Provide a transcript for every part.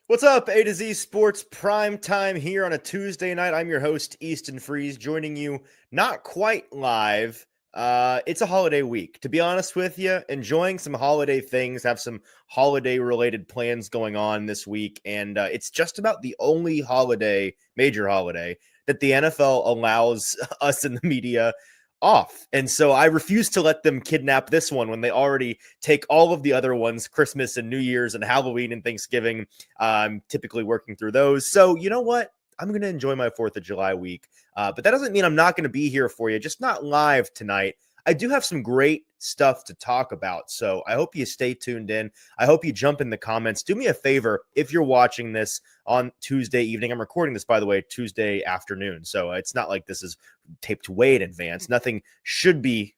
What's up, A to Z Sports Prime Time here on a Tuesday night. I'm your host, Easton Freeze, joining you not quite live. It's a holiday week. To be honest with you, enjoying some holiday things, have some holiday-related plans going on this week, and it's just about the only major holiday, that the NFL allows us in the media off. And so I refuse to let them kidnap this one when they already take all of the other ones, Christmas and New Year's and Halloween and Thanksgiving. I'm typically working through those. So you know what? I'm going to enjoy my 4th of July week. But that doesn't mean I'm not going to be here for you, just not live tonight. I do have some great stuff to talk about, so I hope you stay tuned in. I hope you jump in the comments. Do me a favor if you're watching this on Tuesday evening. I'm recording this, by the way, Tuesday afternoon, so it's not like this is taped way in advance. Nothing should be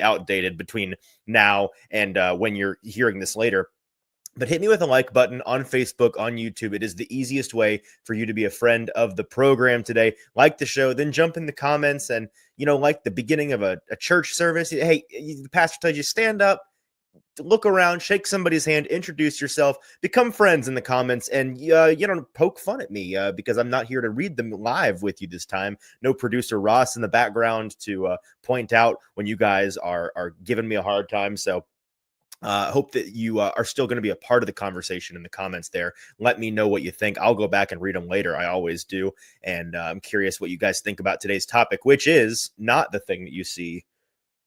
outdated between now and when you're hearing this later. But hit me with a like button on Facebook, on YouTube. It is the easiest way for you to be a friend of the program today. Like the show, then jump in the comments and, like the beginning of a church service. Hey, the pastor tells you, stand up, look around, shake somebody's hand, introduce yourself, become friends in the comments, and poke fun at me because I'm not here to read them live with you this time. No producer Ross in the background to point out when you guys are giving me a hard time. So I hope that you are still going to be a part of the conversation in the comments there. Let me know what you think. I'll go back and read them later. I always do. And I'm curious what you guys think about today's topic, which is not the thing that you see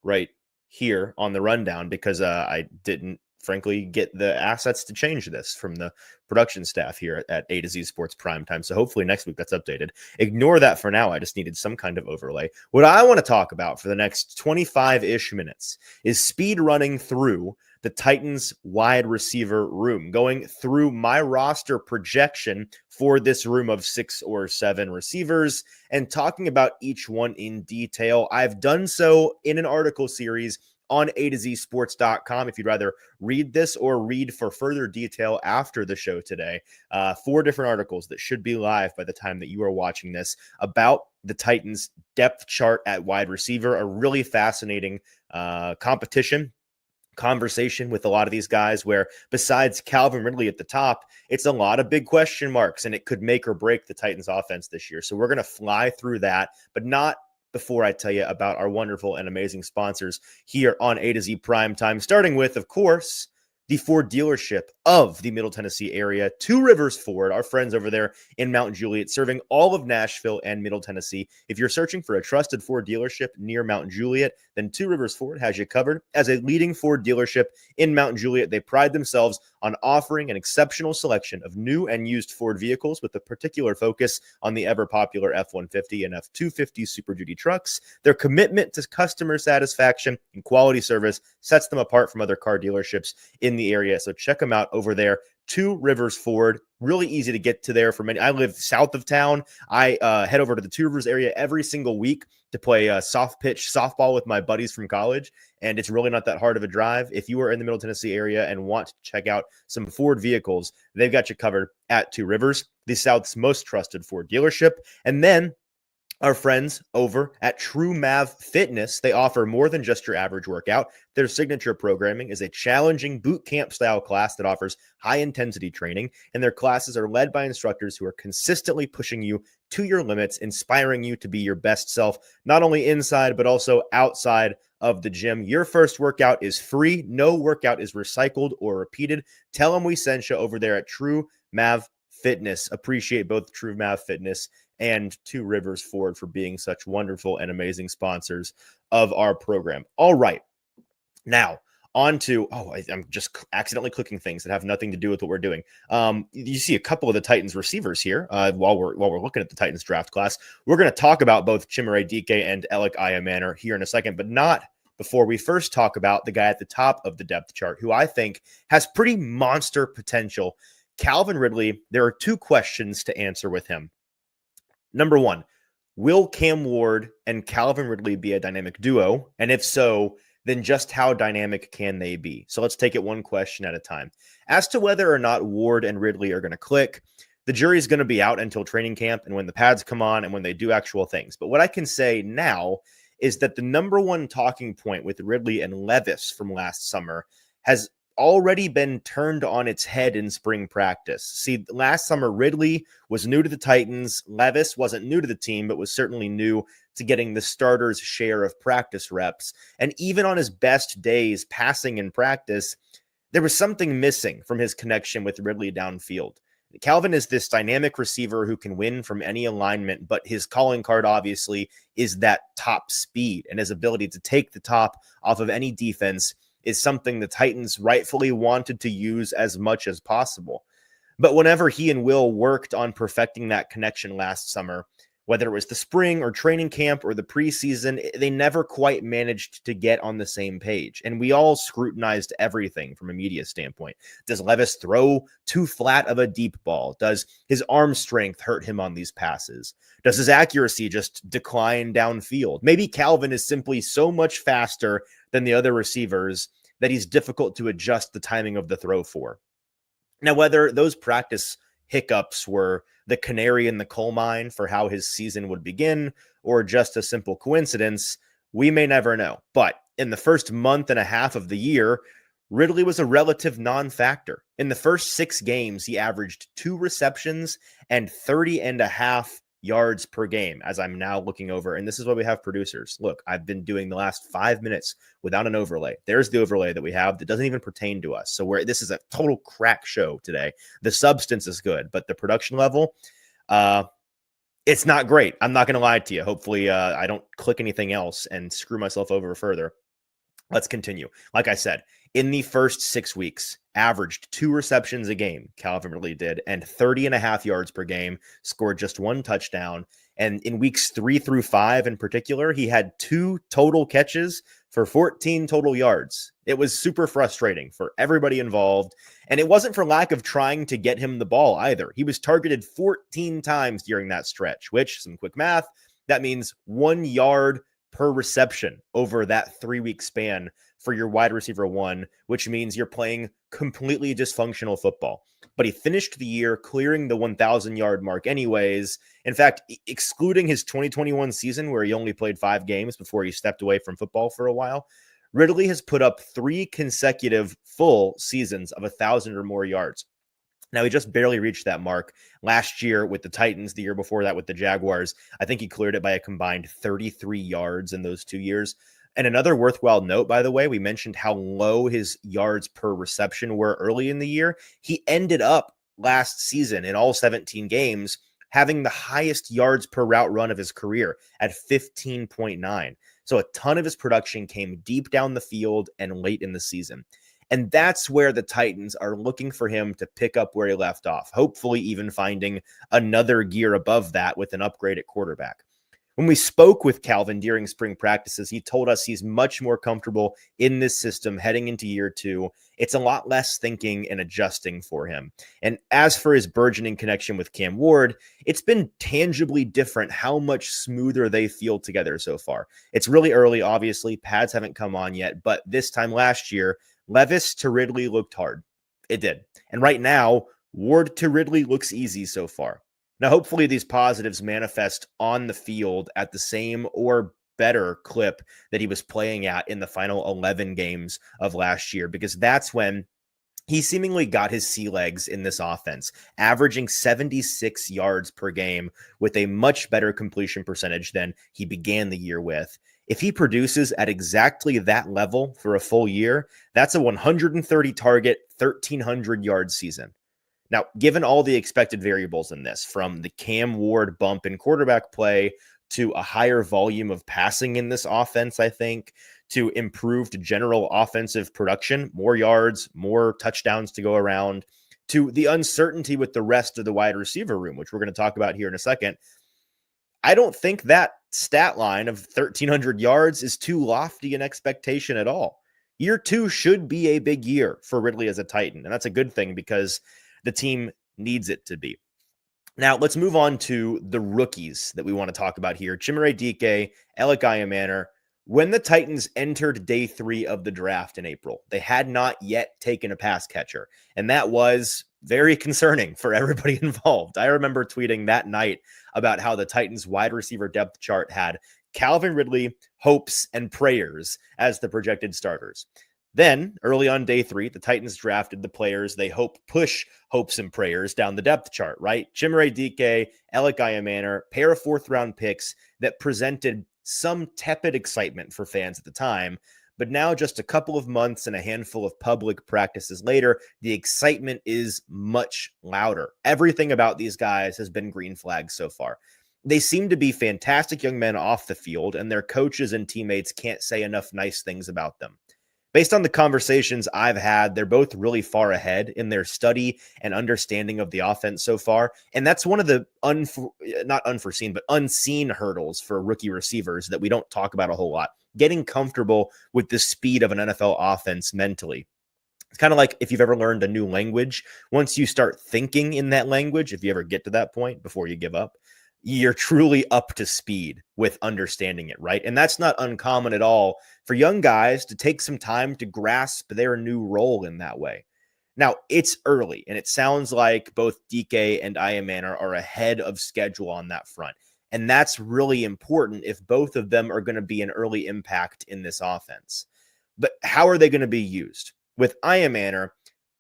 right here on the rundown, because I didn't, frankly, get the assets to change this from the production staff here at A to Z Sports Primetime. So hopefully next week that's updated. Ignore that for now. I just needed some kind of overlay. What I want to talk about for the next 25-ish minutes is speed running through the Titans wide receiver room, going through my roster projection for this room of 6 or 7 receivers and talking about each one in detail. I've done so in an article series on A2Zsports.com. If you'd rather read this or read for further detail after the show today, 4 different articles that should be live by the time that you are watching this about the Titans depth chart at wide receiver, a really fascinating conversation with a lot of these guys where, besides Calvin Ridley at the top, it's a lot of big question marks, and it could make or break the Titans offense this year. So we're going to fly through that, but not before I tell you about our wonderful and amazing sponsors here on A to Z Primetime, starting with, of course, the Ford dealership of the Middle Tennessee area, Two Rivers Ford, our friends over there in Mount Juliet, serving all of Nashville and Middle Tennessee. If you're searching for a trusted Ford dealership near Mount Juliet, then Two Rivers Ford has you covered. As a leading Ford dealership in Mount Juliet, they pride themselves on offering an exceptional selection of new and used Ford vehicles with a particular focus on the ever-popular F-150 and F-250 Super Duty trucks. Their commitment to customer satisfaction and quality service sets them apart from other car dealerships in the area. So check them out over there. Two Rivers Ford, really easy to get to there for many. I live south of town. I head over to the Two Rivers area every single week to play soft pitch softball with my buddies from college, and it's really not that hard of a drive. If you are in the Middle Tennessee area and want to check out some Ford vehicles, they've got you covered at Two Rivers, the South's most trusted Ford dealership. And then our friends over at True Mav Fitness, they offer more than just your average workout. Their signature programming is a challenging boot camp style class that offers high intensity training, and their classes are led by instructors who are consistently pushing you to your limits, inspiring you to be your best self, not only inside, but also outside of the gym. Your first workout is free. No workout is recycled or repeated. Tell them we sent you over there at True Mav Fitness. Appreciate both True Mav Fitness and Two Rivers Ford for being such wonderful and amazing sponsors of our program. All right. Now, on to, I'm just accidentally clicking things that have nothing to do with what we're doing. You see a couple of the Titans receivers here while we're looking at the Titans draft class. We're going to talk about both Chimere Dike and Alec Ayamanor here in a second, but not before we first talk about the guy at the top of the depth chart, who I think has pretty monster potential. Calvin Ridley, there are 2 questions to answer with him. Number 1, will Cam Ward and Calvin Ridley be a dynamic duo? And if so, then just how dynamic can they be? So let's take it one question at a time. As to whether or not Ward and Ridley are going to click, the jury's going to be out until training camp and when the pads come on and when they do actual things. But what I can say now is that the number one talking point with Ridley and Levis from last summer has already been turned on its head in spring practice. See, last summer, Ridley was new to the Titans. Levis wasn't new to the team, but was certainly new to getting the starter's share of practice reps. And even on his best days passing in practice, there was something missing from his connection with Ridley downfield. Calvin is this dynamic receiver who can win from any alignment, but his calling card obviously is that top speed, and his ability to take the top off of any defense is something the Titans rightfully wanted to use as much as possible. But whenever he and Will worked on perfecting that connection last summer, whether it was the spring or training camp or the preseason, they never quite managed to get on the same page. And we all scrutinized everything from a media standpoint. Does Levis throw too flat of a deep ball? Does his arm strength hurt him on these passes? Does his accuracy just decline downfield? Maybe Calvin is simply so much faster than the other receivers that he's difficult to adjust the timing of the throw for. Now, whether those practice hiccups were the canary in the coal mine for how his season would begin, or just a simple coincidence, we may never know. But in the first month and a half of the year, Ridley was a relative non-factor. In the first 6 games, he averaged 2 receptions and 30.5 yards per game, as I'm now looking over. And this is why we have producers. Look, I've been doing the last 5 minutes without an overlay. There's the overlay that we have that doesn't even pertain to us. So this is a total crack show today. The substance is good, but the production level, it's not great. I'm not going to lie to you. Hopefully I don't click anything else and screw myself over further. Let's continue. Like I said, in the first 6 weeks, averaged 2 receptions a game, Calvin Ridley did, and 30.5 yards per game, scored just 1 touchdown. And in weeks 3 through 5 in particular, he had 2 total catches for 14 total yards. It was super frustrating for everybody involved. And it wasn't for lack of trying to get him the ball either. He was targeted 14 times during that stretch, which, some quick math, that means 1 yard per reception over that 3-week span for your wide receiver 1, which means you're playing completely dysfunctional football. But he finished the year clearing the 1,000-yard mark anyways. In fact, excluding his 2021 season where he only played 5 games before he stepped away from football for a while, Ridley has put up 3 consecutive full seasons of 1,000 or more yards. Now, he just barely reached that mark last year with the Titans, the year before that with the Jaguars. I think he cleared it by a combined 33 yards in those 2 years. And another worthwhile note, by the way, we mentioned how low his yards per reception were early in the year. He ended up last season in all 17 games having the highest yards per route run of his career at 15.9. So a ton of his production came deep down the field and late in the season. And that's where the Titans are looking for him to pick up where he left off, hopefully even finding another gear above that with an upgrade at quarterback. When we spoke with Calvin during spring practices, he told us he's much more comfortable in this system heading into year 2. It's a lot less thinking and adjusting for him. And as for his burgeoning connection with Cam Ward, it's been tangibly different how much smoother they feel together so far. It's really early, obviously. Pads haven't come on yet, but this time last year, Levis to Ridley looked hard. It did. And right now, Ward to Ridley looks easy so far. Now, hopefully these positives manifest on the field at the same or better clip that he was playing at in the final 11 games of last year, because that's when he seemingly got his sea legs in this offense, averaging 76 yards per game with a much better completion percentage than he began the year with. If he produces at exactly that level for a full year, that's a 130 target, 1,300 yard season. Now, given all the expected variables in this, from the Cam Ward bump in quarterback play to a higher volume of passing in this offense, I think, to improved general offensive production, more yards, more touchdowns to go around, to the uncertainty with the rest of the wide receiver room, which we're going to talk about here in a second, I don't think that stat line of 1,300 yards is too lofty an expectation at all. Year 2 should be a big year for Ridley as a Titan, and that's a good thing because the team needs it to be. Now, let's move on to the rookies that we want to talk about here. Chimere Dike, Alec Iamaner. When the Titans entered day 3 of the draft in April, they had not yet taken a pass catcher, and that was very concerning for everybody involved. I remember tweeting that night about how the Titans wide receiver depth chart had Calvin Ridley, hopes, and prayers as the projected starters. Then, early on day 3, the Titans drafted the players they hope push hopes and prayers down the depth chart, right? Chimere Dike, Alec Iamaner, pair of fourth-round picks that presented some tepid excitement for fans at the time. But now, just a couple of months and a handful of public practices later, the excitement is much louder. Everything about these guys has been green flags so far. They seem to be fantastic young men off the field, and their coaches and teammates can't say enough nice things about them. Based on the conversations I've had, they're both really far ahead in their study and understanding of the offense so far. And that's one of the not unforeseen, but unseen hurdles for rookie receivers that we don't talk about a whole lot. Getting comfortable with the speed of an NFL offense mentally. It's kind of like if you've ever learned a new language, once you start thinking in that language, if you ever get to that point before you give up, you're truly up to speed with understanding it, right? And that's not uncommon at all for young guys to take some time to grasp their new role in that way. Now, it's early, and it sounds like both DK and Iamaner are ahead of schedule on that front. And that's really important if both of them are going to be an early impact in this offense. But how are they going to be used? With Iamaner,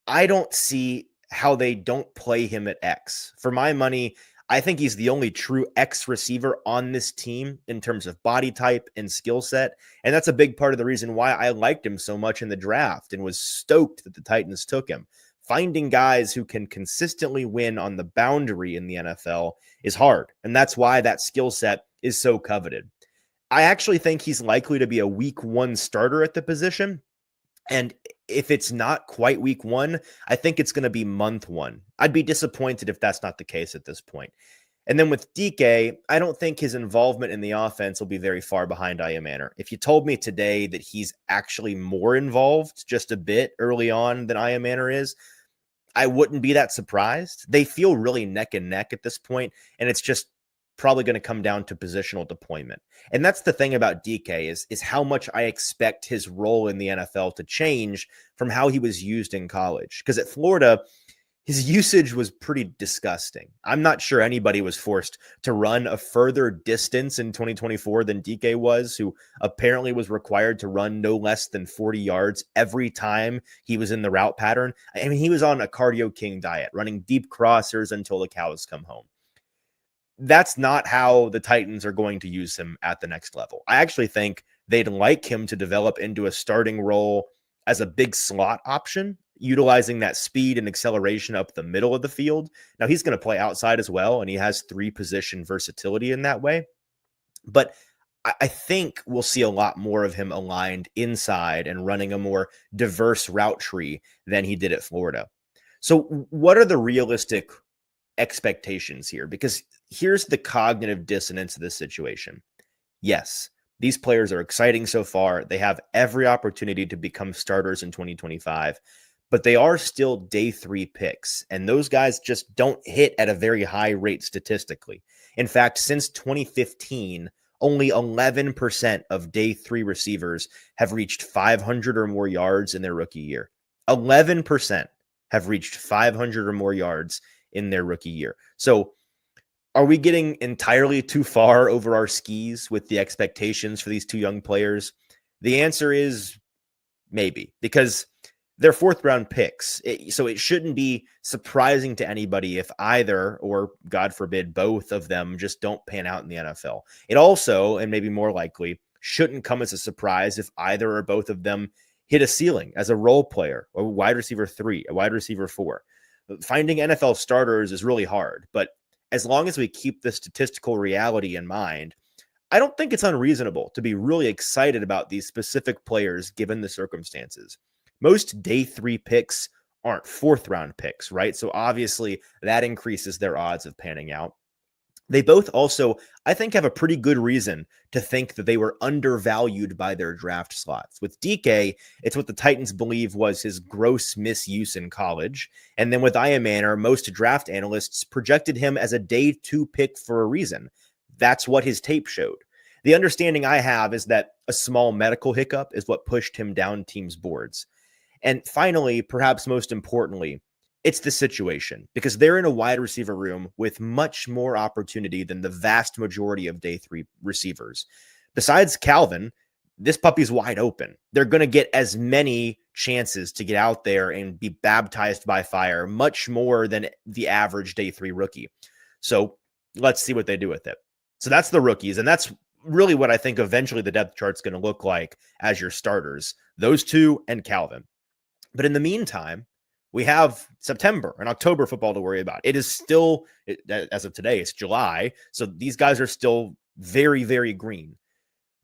I don't see how they don't play him at X. For my money, I think he's the only true X receiver on this team in terms of body type and skill set. And that's a big part of the reason why I liked him so much in the draft and was stoked that the Titans took him. Finding guys who can consistently win on the boundary in the NFL is hard. And that's why that skill set is so coveted. I actually think he's likely to be a week 1 starter at the position. And if it's not quite week 1, I think it's going to be month 1. I'd be disappointed if that's not the case at this point. And then with DK, I don't think his involvement in the offense will be very far behind Iamaner. If you told me today that he's actually more involved just a bit early on than Iamaner is, I wouldn't be that surprised. They feel really neck and neck at this point, and it's just probably going to come down to positional deployment. And that's the thing about DK is how much I expect his role in the NFL to change from how he was used in college. Because at Florida, his usage was pretty disgusting. I'm not sure anybody was forced to run a further distance in 2024 than DK was, who apparently was required to run no less than 40 yards every time he was in the route pattern. I mean, he was on a cardio king diet, running deep crossers until the cows come home. That's not how the Titans are going to use him at the next level. I actually think they'd like him to develop into a starting role as a big slot option, utilizing that speed and acceleration up the middle of the field. Now, he's going to play outside as well, and he has 3-position versatility in that way. But I think we'll see a lot more of him aligned inside and running a more diverse route tree than he did at Florida. So what are the realistic expectations here? Because here's the cognitive dissonance of this situation. Yes, these players are exciting so far. They have every opportunity to become starters in 2025, but they are still day 3 picks, and those guys just don't hit at a very high rate statistically. In fact, since 2015, only 11% of day 3 receivers have reached 500 or more yards in their rookie year. 11% have reached 500 or more yards in their rookie year. So are we getting entirely too far over our skis with the expectations for these two young players? The answer is maybe, because they're 4th-round picks. So it shouldn't be surprising to anybody if either, or God forbid, both of them just don't pan out in the NFL. It also, and maybe more likely, shouldn't come as a surprise if either or both of them hit a ceiling as a role player, a wide receiver 3, a wide receiver 4. Finding NFL starters is really hard, but as long as we keep the statistical reality in mind, I don't think it's unreasonable to be really excited about these specific players given the circumstances. Most day 3 picks aren't 4th-round picks, right? So obviously that increases their odds of panning out. They both also, I think, have a pretty good reason to think that they were undervalued by their draft slots. With DK, it's what the Titans believe was his gross misuse in college. And then with Iamaner, most draft analysts projected him as a day 2 pick for a reason. That's what his tape showed. The understanding I have is that a small medical hiccup is what pushed him down teams' boards. And finally, perhaps most importantly, it's the situation, because they're in a wide receiver room with much more opportunity than the vast majority of day 3 receivers. Besides Calvin, this puppy's wide open. They're going to get as many chances to get out there and be baptized by fire, much more than the average day 3 rookie. So let's see what they do with it. So that's the rookies. And that's really what I think eventually the depth chart's going to look like as your starters, those two and Calvin. But in the meantime, we have September and October football to worry about. It is still, as of today, it's July. So these guys are still very, very green.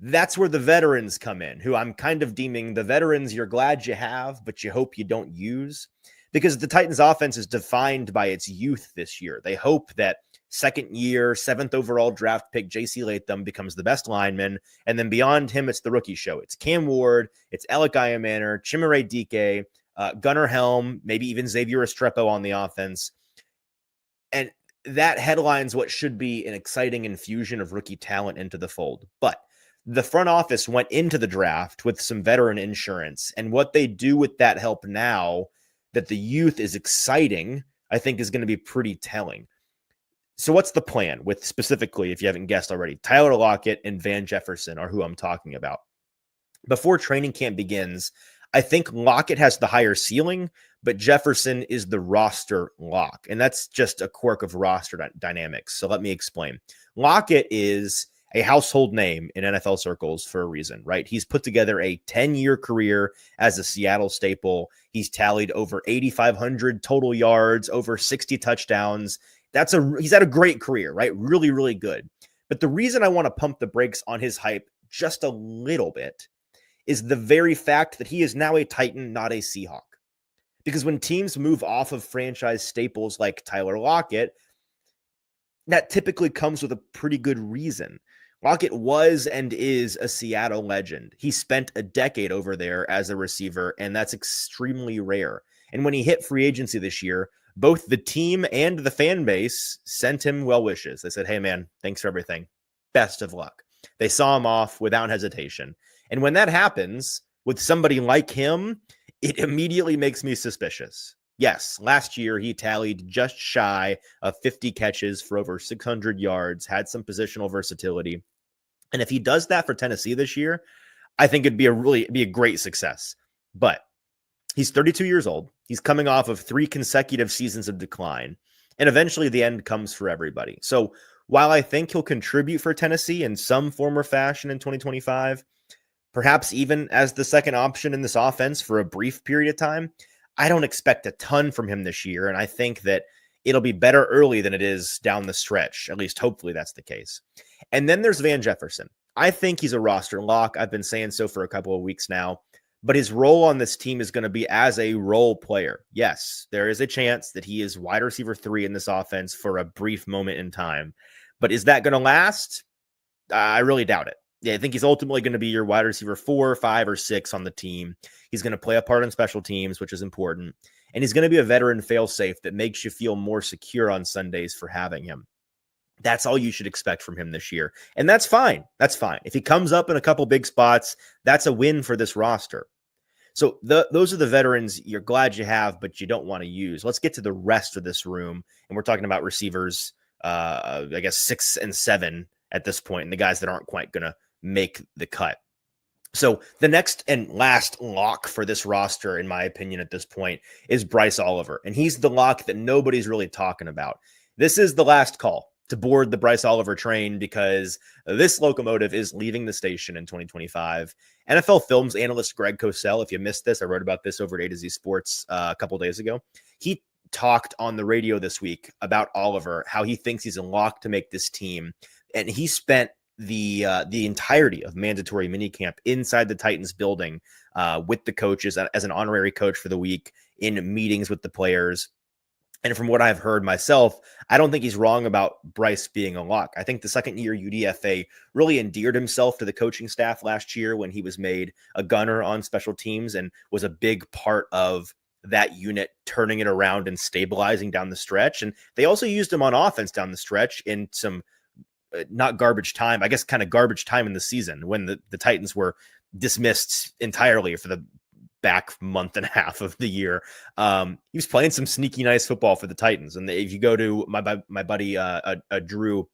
That's where the veterans come in, who I'm kind of deeming the veterans you're glad you have, but you hope you don't use, because the Titans offense is defined by its youth this year. They hope that second year, 7th overall draft pick J.C. Latham becomes the best lineman, and then beyond him, it's the rookie show. It's Cam Ward, it's Alec Iamaner, Chimere Dike, Gunnar Helm, maybe even Xavier Restrepo on the offense. And that headlines what should be an exciting infusion of rookie talent into the fold. But the front office went into the draft with some veteran insurance, and what they do with that help now that the youth is exciting, I think is going to be pretty telling. So what's the plan with, specifically, if you haven't guessed already, Tyler Lockett and Van Jefferson are who I'm talking about. Before training camp begins, I think Lockett has the higher ceiling, but Jefferson is the roster lock. And that's just a quirk of roster dynamics. So let me explain. Lockett is a household name in NFL circles for a reason, right? He's put together a 10-year career as a Seattle staple. He's tallied over 8,500 total yards, over 60 touchdowns. He's had a great career, right? Really, really good. But the reason I want to pump the brakes on his hype just a little bit is the very fact that he is now a Titan, not a Seahawk. Because when teams move off of franchise staples like Tyler Lockett, that typically comes with a pretty good reason. Lockett was and is a Seattle legend. He spent a decade over there as a receiver, and that's extremely rare. And when he hit free agency this year, both the team and the fan base sent him well wishes. They said, hey, man, thanks for everything. Best of luck. They saw him off without hesitation. And when that happens with somebody like him, it immediately makes me suspicious. Yes, last year he tallied just shy of 50 catches for over 600 yards, had some positional versatility. And if he does that for Tennessee this year, I think it'd be a great success. But he's 32 years old. He's coming off of 3 consecutive seasons of decline. And eventually the end comes for everybody. So while I think he'll contribute for Tennessee in some form or fashion in 2025, perhaps even as the second option in this offense for a brief period of time, I don't expect a ton from him this year. And I think that it'll be better early than it is down the stretch. At least hopefully that's the case. And then there's Van Jefferson. I think he's a roster lock. I've been saying so for a couple of weeks now. But his role on this team is going to be as a role player. Yes, there is a chance that he is wide receiver 3 in this offense for a brief moment in time. But is that going to last? I really doubt it. Yeah, I think he's ultimately going to be your wide receiver 4, 5, or 6 on the team. He's going to play a part in special teams, which is important. And he's going to be a veteran fail-safe that makes you feel more secure on Sundays for having him. That's all you should expect from him this year. And that's fine. That's fine. If he comes up in a couple big spots, that's a win for this roster. So those are the veterans you're glad you have, but you don't want to use. Let's get to the rest of this room. And we're talking about receivers, I guess 6 and 7 at this point, and the guys that aren't quite going to make the cut. So the next and last lock for this roster, in my opinion, at this point, is Bryce Oliver. And he's the lock that nobody's really talking about. This is the last call to board the Bryce Oliver train, because this locomotive is leaving the station in 2025. NFL Films analyst Greg Cosell, if you missed this, I wrote about this over at A to Z Sports a couple days ago. He talked on the radio this week about Oliver, how he thinks he's a lock to make this team. And he spent the entirety of mandatory minicamp inside the Titans building with the coaches as an honorary coach for the week, in meetings with the players. And from what I've heard myself, I don't think he's wrong about Bryce being a lock. I think the second-year UDFA really endeared himself to the coaching staff last year when he was made a gunner on special teams and was a big part of that unit turning it around and stabilizing down the stretch. And they also used him on offense down the stretch in some not garbage time, I guess kind of garbage time in the season when the Titans were dismissed entirely for the back month and a half of the year. He was playing some sneaky nice football for the Titans. And if you go to my buddy Drew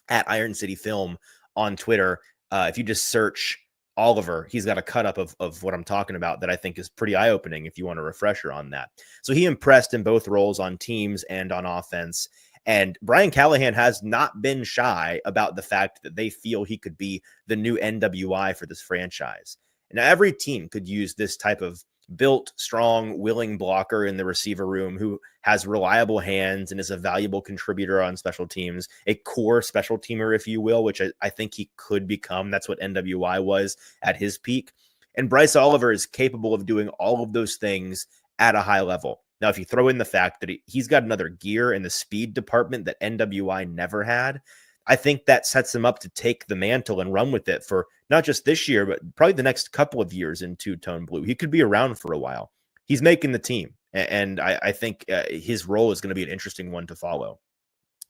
at Iron City Film on Twitter, if you just search Oliver, he's got a cut up of what I'm talking about that I think is pretty eye-opening if you want a refresher on that. So he impressed in both roles on teams and on offense. And Brian Callahan has not been shy about the fact that they feel he could be the new NWI for this franchise. And every team could use this type of built, strong, willing blocker in the receiver room who has reliable hands and is a valuable contributor on special teams, a core special teamer, if you will, which I think he could become. That's what NWI was at his peak. And Bryce Oliver is capable of doing all of those things at a high level. Now, if you throw in the fact that he's got another gear in the speed department that NWI never had, I think that sets him up to take the mantle and run with it for not just this year, but probably the next couple of years in two-tone blue. He could be around for a while. He's making the team, and I think his role is going to be an interesting one to follow.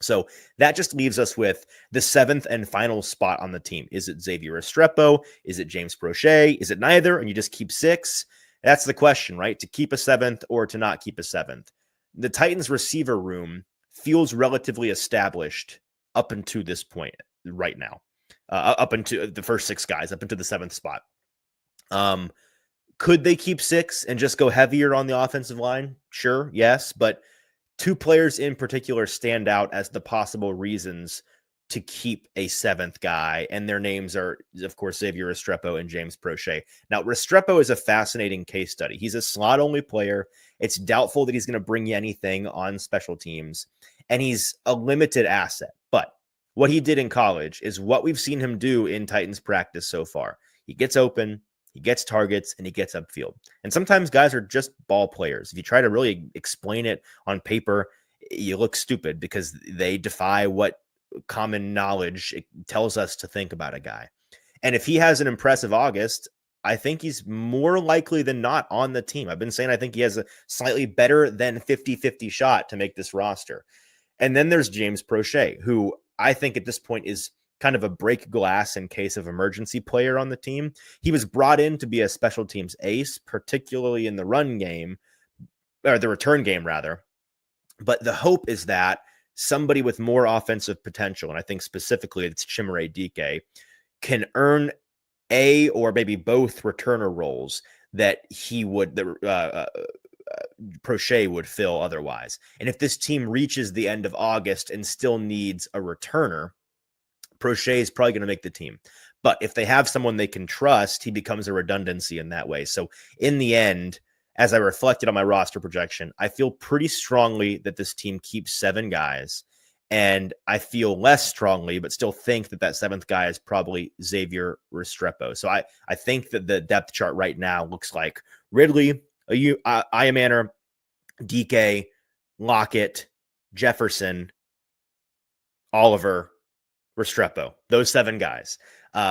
So that just leaves us with the 7th and final spot on the team. Is it Xavier Restrepo? Is it James Prochet? Is it neither? And you just keep 6? That's the question, right? To keep a 7th or to not keep a 7th. The Titans receiver room feels relatively established up until this point right now, up into the first 6 guys, up into the 7th spot. Could they keep 6 and just go heavier on the offensive line? Sure, yes, but 2 players in particular stand out as the possible reasons to keep a 7th guy, and their names are, of course, Xavier Restrepo and James Prochet. Now, Restrepo is a fascinating case study. He's a slot-only player. It's doubtful that he's going to bring you anything on special teams, and he's a limited asset. But what he did in college is what we've seen him do in Titans practice so far. He gets open, he gets targets, and he gets upfield. And sometimes guys are just ball players. If you try to really explain it on paper, you look stupid because they defy what common knowledge it tells us to think about a guy. And if he has an impressive August, I think he's more likely than not on the team. I've been saying I think he has a slightly better than 50-50 shot to make this roster. And then there's James Prochet, who I think at this point is kind of a break glass in case of emergency player on the team. He was brought in to be a special teams ace, particularly in the run game, or the return game rather. But the hope is that somebody with more offensive potential, and I think specifically it's Chimere Dike, can earn a or maybe both returner roles that Prochet would fill otherwise. And if this team reaches the end of August and still needs a returner, Prochet is probably going to make the team. But if they have someone they can trust, he becomes a redundancy in that way. So in the end, as I reflected on my roster projection, I feel pretty strongly that this team keeps 7 guys. And I feel less strongly, but still think that 7th guy is probably Xavier Restrepo. So I think that the depth chart right now looks like Ridley, Iamaner, DK, Lockett, Jefferson, Oliver, Restrepo. Those 7 guys.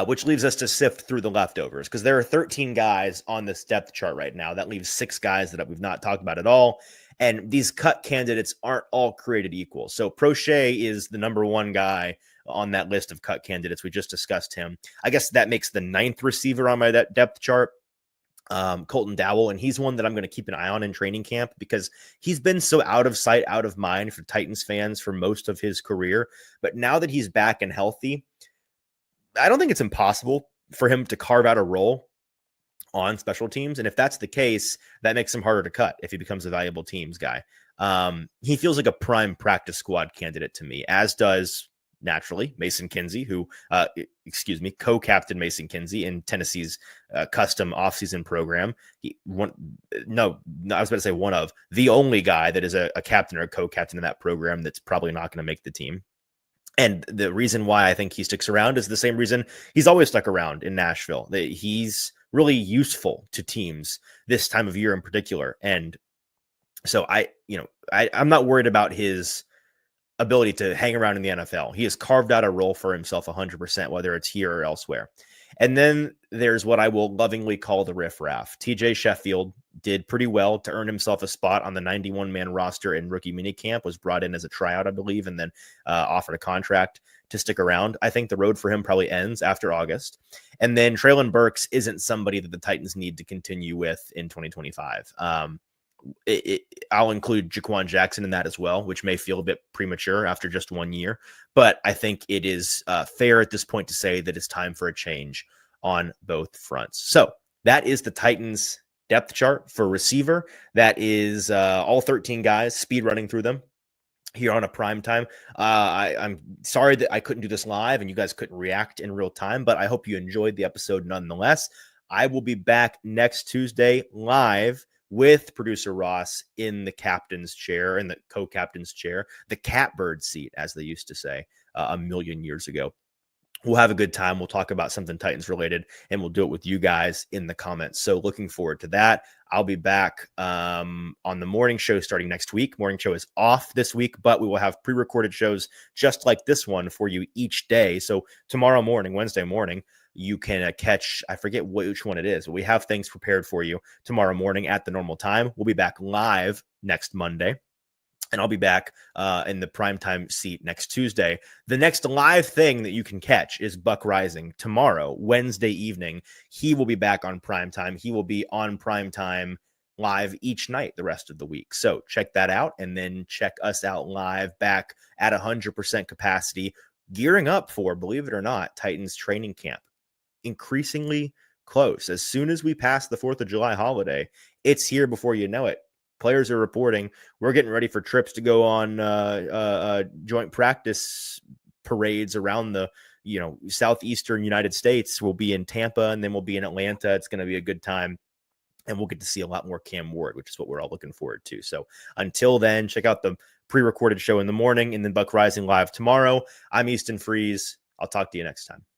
Which leaves us to sift through the leftovers because there are 13 guys on this depth chart right now. That leaves 6 guys that we've not talked about at all. And these cut candidates aren't all created equal. So Prochet is the number 1 guy on that list of cut candidates. We just discussed him. I guess that makes the 9th receiver on my depth chart, Colton Dowell. And he's one that I'm going to keep an eye on in training camp because he's been so out of sight, out of mind for Titans fans for most of his career. But now that he's back and healthy, I don't think it's impossible for him to carve out a role on special teams. And if that's the case, that makes him harder to cut if he becomes a valuable teams guy. He feels like a prime practice squad candidate to me, as does naturally Mason Kinsey, who, co-captain Mason Kinsey in Tennessee's custom offseason program. I was about to say one of the only guy that is a captain or a co-captain in that program that's probably not going to make the team. And the reason why I think he sticks around is the same reason he's always stuck around in Nashville. He's really useful to teams this time of year in particular. And so I'm not worried about his ability to hang around in the NFL. He has carved out a role for himself 100%, whether it's here or elsewhere. And then there's what I will lovingly call the riffraff. TJ Sheffield did pretty well to earn himself a spot on the 91-man roster in rookie minicamp, was brought in as a tryout, I believe, and then offered a contract to stick around. I think the road for him probably ends after August. And then Treylon Burks isn't somebody that the Titans need to continue with in 2025. I'll include Jaquan Jackson in that as well, which may feel a bit premature after just 1 year. But I think it is fair at this point to say that it's time for a change on both fronts. So that is the Titans depth chart for receiver. That is all 13 guys, speed running through them here on a prime time. I'm sorry that I couldn't do this live and you guys couldn't react in real time, but I hope you enjoyed the episode nonetheless. I will be back next Tuesday live with producer Ross in the captain's chair, in the co-captain's chair, the catbird seat, as they used to say a million years ago. We'll have a good time. We'll talk about something Titans related, and we'll do it with you guys in the comments. So looking forward to that. I'll be back on the morning show starting next week. Morning show is off this week, but we will have pre-recorded shows just like this one for you each day. So tomorrow morning, Wednesday morning, you can catch, I forget which one it is, but we have things prepared for you tomorrow morning at the normal time. We'll be back live next Monday. And I'll be back in the primetime seat next Tuesday. The next live thing that you can catch is Buck Rising tomorrow, Wednesday evening. He will be back on primetime. He will be on primetime live each night the rest of the week. So check that out, and then check us out live back at 100% capacity, gearing up for, believe it or not, Titans training camp. Increasingly close. As soon as we pass the 4th of July holiday, it's here before you know it. Players are reporting we're getting ready for trips to go on joint practice parades around the southeastern United States. We'll be in Tampa, and then we'll be in Atlanta. It's going to be a good time, and we'll get to see a lot more Cam Ward, which is what we're all looking forward to. So until then, check out the pre-recorded show in the morning, and then Buck Rising live tomorrow. I'm Easton Freeze. I'll talk to you next time.